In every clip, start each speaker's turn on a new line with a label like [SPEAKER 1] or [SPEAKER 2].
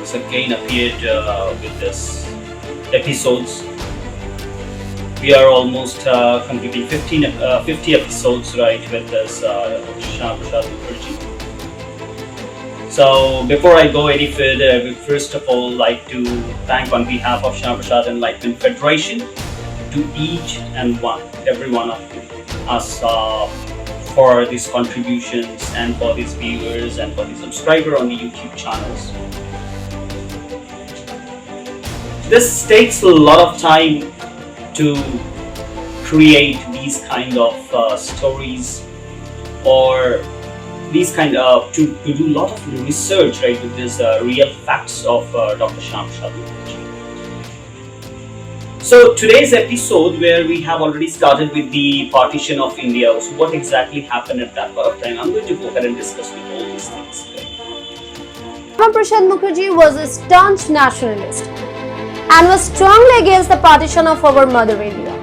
[SPEAKER 1] once again appeared with this episodes. We are almost completing 50 episodes, right, with this Shyama Mukherjee. So before I go any further, I would first of all like to thank on behalf of Shyama Enlightenment Federation to each and every one of us for these contributions and for these viewers and for the subscriber on the YouTube channels. This takes a lot of time to create these kind of stories, or these kind of to do a lot of research, right, with these real facts of Dr. Shyama Mukherjee. So today's episode, where we have already started with the partition of India, so what exactly happened at that point of time, I'm going to go ahead and discuss with all these things today.
[SPEAKER 2] Prasad Mukherjee was a staunch nationalist and was strongly against the partition of our mother India.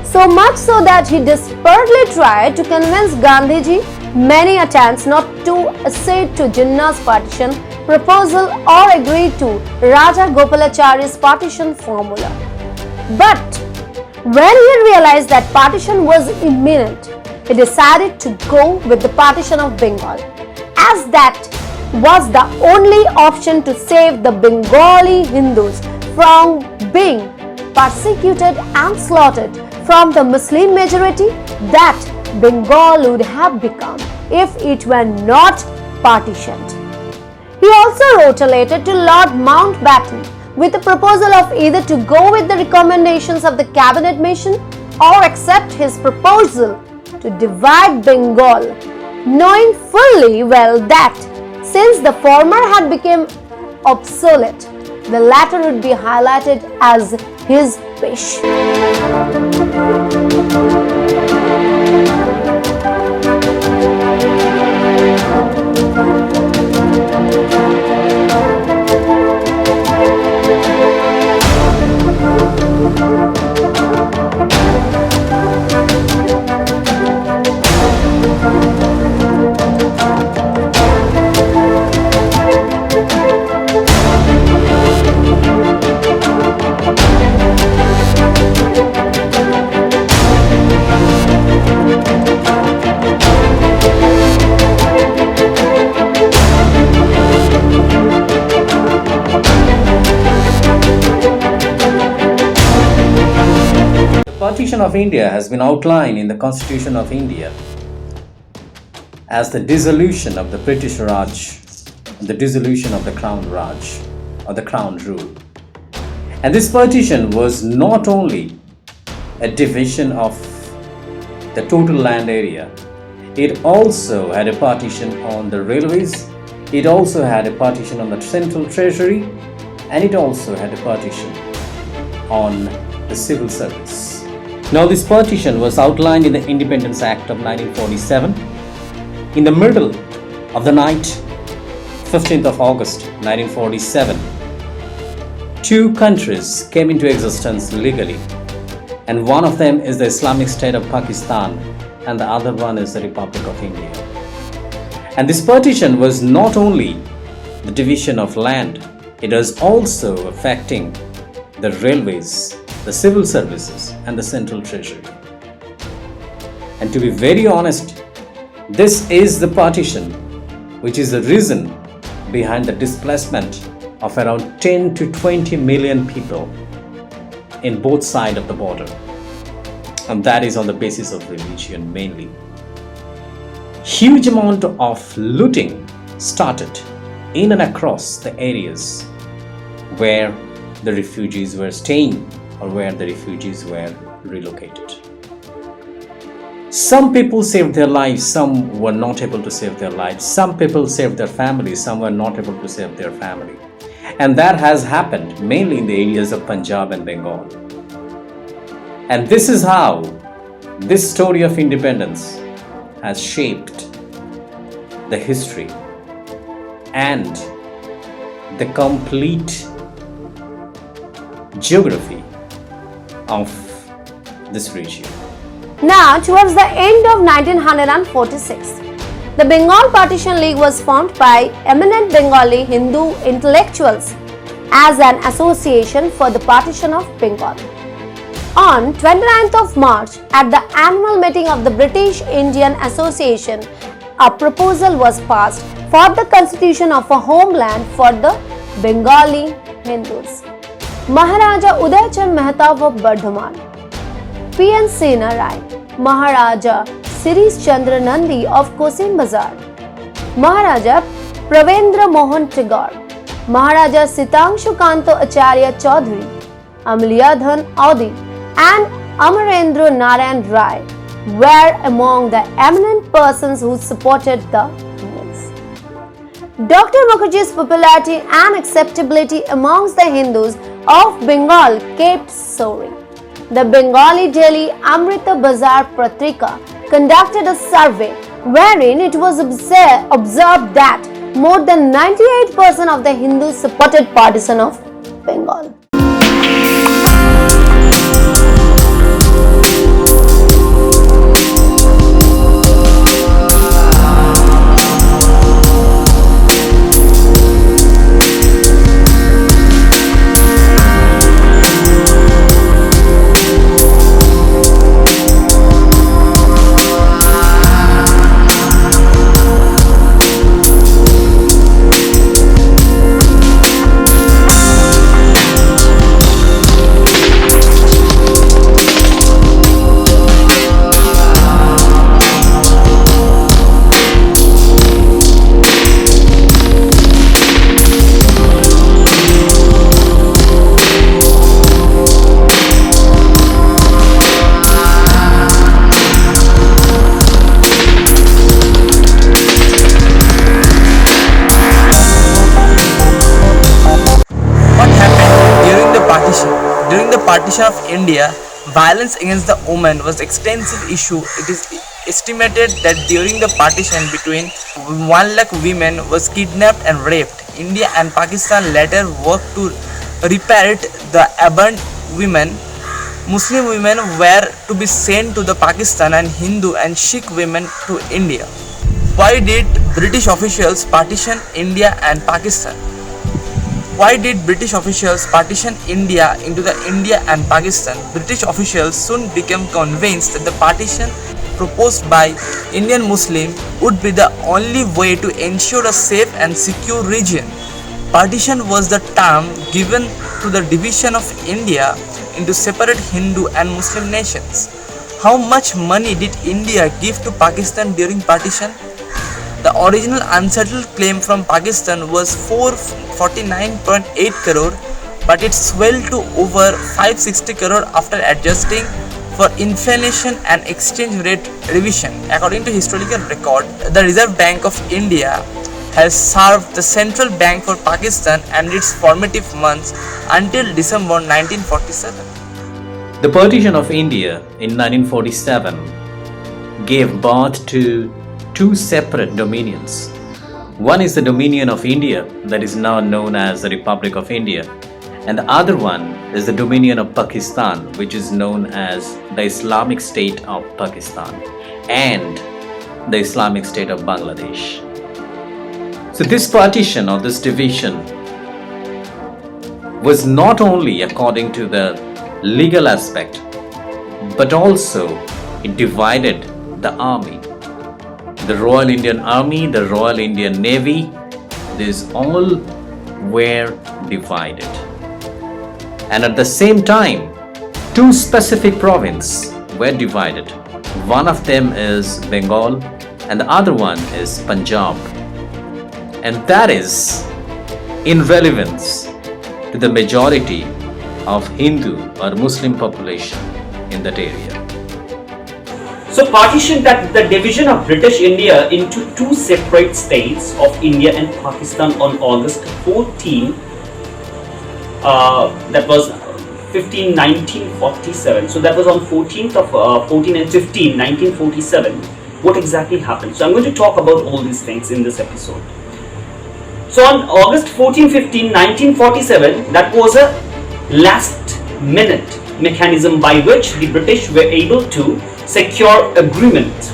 [SPEAKER 2] So much so that he desperately tried to convince Gandhiji many attempts not to accede to Jinnah's partition proposal or agree to Raja Gopalachari's partition formula. But when he realized that partition was imminent, he decided to go with the partition of Bengal, as that was the only option to save the Bengali Hindus from being persecuted and slaughtered from the Muslim majority that Bengal would have become if it were not partitioned. He also wrote a letter to Lord Mountbatten with a proposal of either to go with the recommendations of the cabinet mission or accept his proposal to divide Bengal, knowing fully well that since the former had become obsolete, the latter would be highlighted as his wish.
[SPEAKER 3] The Partition of India has been outlined in the Constitution of India as the dissolution of the British Raj, the dissolution of the Crown Raj or the Crown rule. And this partition was not only a division of the total land area, it also had a partition on the railways, it also had a partition on the central treasury, and it also had a partition on the civil service. Now this partition was outlined in the Independence Act of 1947. In the middle of the night, 15th of August 1947, two countries came into existence legally, and one of them is the Islamic State of Pakistan and the other one is the Republic of India. And this partition was not only the division of land, it was also affecting the railways, the civil services and the central treasury. And to be very honest, this is the partition which is the reason behind the displacement of around 10 to 20 million people in both sides of the border. And that is on the basis of religion mainly. Huge amount of looting started in and across the areas where the refugees were staying or where the refugees were relocated. Some people saved their lives, some were not able to save their lives. Some people saved their families, some were not able to save their family. And that has happened mainly in the areas of Punjab and Bengal. And this is how this story of independence has shaped the history and the complete geography of this region.
[SPEAKER 2] Now, towards the end of 1946, the Bengal Partition League was formed by eminent Bengali Hindu intellectuals as an association for the partition of Bengal. On 29th of March, at the annual meeting of the British Indian Association, a proposal was passed for the constitution of a homeland for the Bengali Hindus. Maharaja Udaychand Mehtab of Bardhaman, P.N. Sena Rai, Maharaja Sirish Chandra Nandi of Kosim Bazar, Maharaja Pravendra Mohan Tagore, Maharaja Sitangshu Kanto Acharya Chaudhary, Amaliyadhan Audi and Amarendra Narayan Rai were among the eminent persons who supported the Hindus. Dr. Mukherjee's popularity and acceptability amongst the Hindus of Bengal kept soaring. The Bengali daily Amrita Bazar Patrika conducted a survey wherein it was observed that more than 98% of the Hindus supported partition of Bengal.
[SPEAKER 4] During the partition of India, violence against the women was an extensive issue. It is estimated that during the partition between 1 lakh women was kidnapped and raped. India and Pakistan later worked to repair the abandoned women. Muslim women were to be sent to the Pakistan and Hindu and Sikh women to India. Why did British officials partition India and Pakistan? Why did British officials partition India into the India and Pakistan? British officials soon became convinced that the partition proposed by Indian Muslims would be the only way to ensure a safe and secure region. Partition was the term given to the division of India into separate Hindu and Muslim nations. How much money did India give to Pakistan during partition? The original unsettled claim from Pakistan was 449.8 crore, but it swelled to over 560 crore after adjusting for inflation and exchange rate revision. According to historical record, the Reserve Bank of India has served the central bank for Pakistan and its formative months until December 1947.
[SPEAKER 3] The partition of India in 1947 gave birth to two separate dominions. One is the Dominion of India, that is now known as the Republic of India, and the other one is the Dominion of Pakistan, which is known as the Islamic State of Pakistan and the Islamic State of Bangladesh. So this partition or this division was not only according to the legal aspect, but also it divided the army. The Royal Indian Army, the Royal Indian Navy, these all were divided. And at the same time, two specific provinces were divided. One of them is Bengal and the other one is Punjab. And that is in relevance to the majority of Hindu or Muslim population in that area.
[SPEAKER 1] So partition, that the division of British India into two separate states of India and Pakistan on August 14, that was 1947. So that was on 14th of 14 and 15, 1947. What exactly happened? So I'm going to talk about all these things in this episode. So on August 14, 15, 1947, that was a last minute mechanism by which the British were able to secure agreement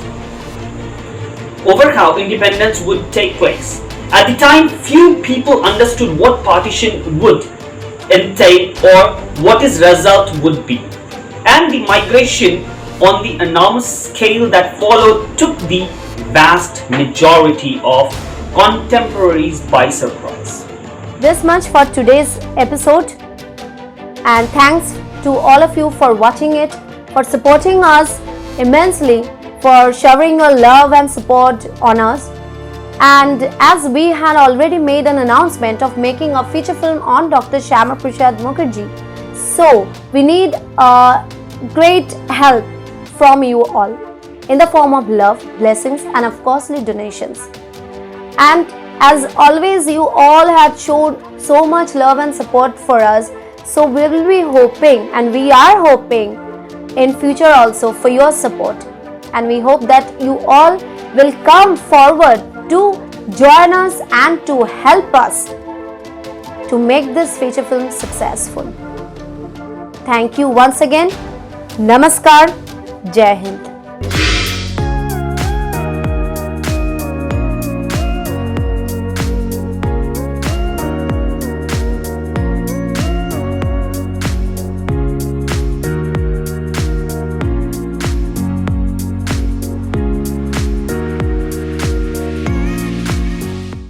[SPEAKER 1] over how independence would take place. At the time, few people understood what partition would entail or what its result would be. And the migration on the enormous scale that followed took the vast majority of contemporaries by surprise.
[SPEAKER 2] This much for today's episode, and thanks to all of you for watching it, for supporting us immensely, for showering your love and support on us. And as we had already made an announcement of making a feature film on Dr. Shyama Prasad Mukherjee, so we need great help from you all in the form of love, blessings, and of costly donations. And as always, you all had shown so much love and support for us, so we will be hoping, and we are hoping in future also for your support, and we hope that you all will come forward to join us and to help us to make this feature film successful. Thank you once again. Namaskar. Jai Hind.